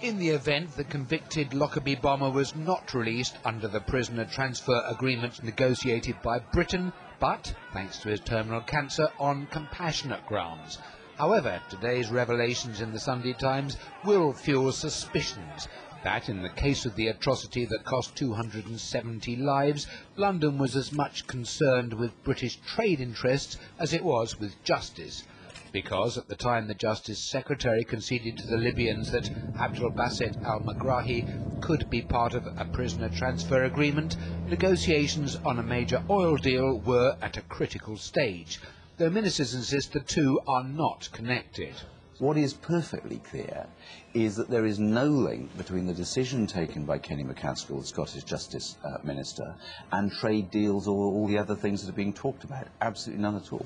In the event, the convicted Lockerbie bomber was not released under the prisoner transfer agreement negotiated by Britain, but, thanks to his terminal cancer, on compassionate grounds. However, today's revelations in the Sunday Times will fuel suspicions that, in the case of the atrocity that cost 270 lives, London was as much concerned with British trade interests as it was with justice. Because at the time the Justice Secretary conceded to the Libyans that Abdelbaset Ali Mohmed could be part of a prisoner transfer agreement, negotiations on a major oil deal were at a critical stage, though ministers insist the two are not connected. What is perfectly clear is that there is no link between the decision taken by Kenny McCaskill, the Scottish Justice Minister, and trade deals or all the other things that are being talked about. Absolutely none at all.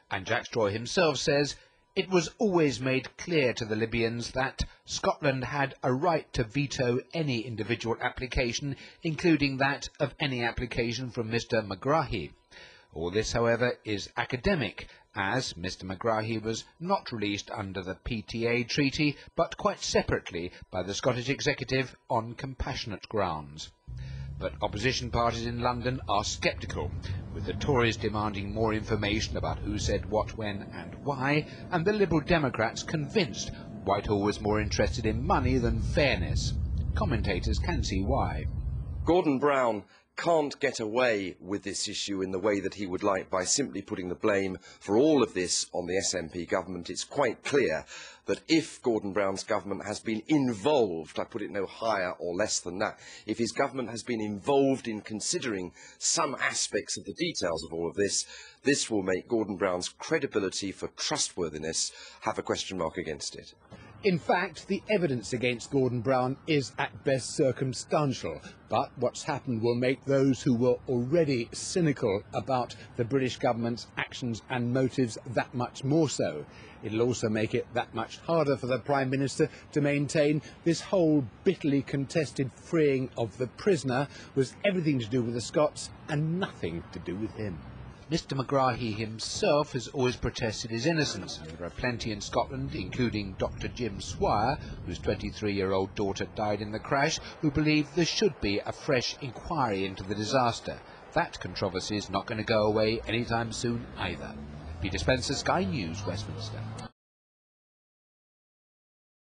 And Jack Straw himself says it was always made clear to the Libyans that Scotland had a right to veto any individual application, including that of any application from Mr. Megrahi. All this, however, is academic, as Mr. Megrahi was not released under the PTA treaty, but quite separately by the Scottish Executive on compassionate grounds. But opposition parties in London are sceptical, with the Tories demanding more information about who said what, when and why, and the Liberal Democrats convinced Whitehall was more interested in money than fairness. Commentators can see why. Gordon Brown can't get away with this issue in the way that he would like by simply putting the blame for all of this on the SNP government. It's quite clear that if Gordon Brown's government has been involved, I put it no higher or less than that, if his government has been involved in considering some aspects of the details of all of this, this will make Gordon Brown's credibility for trustworthiness have a question mark against it. In fact, the evidence against Gordon Brown is at best circumstantial, but what's happened will make those who were already cynical about the British government's actions and motives that much more so. It'll also make it that much harder for the Prime Minister to maintain this whole bitterly contested freeing of the prisoner was everything to do with the Scots and nothing to do with him. Mr. Megrahi himself has always protested his innocence, and there are plenty in Scotland, including Dr. Jim Swire, whose 23-year-old daughter died in the crash, who believe there should be a fresh inquiry into the disaster. That controversy is not going to go away anytime soon either. Peter Spencer, Sky News, Westminster.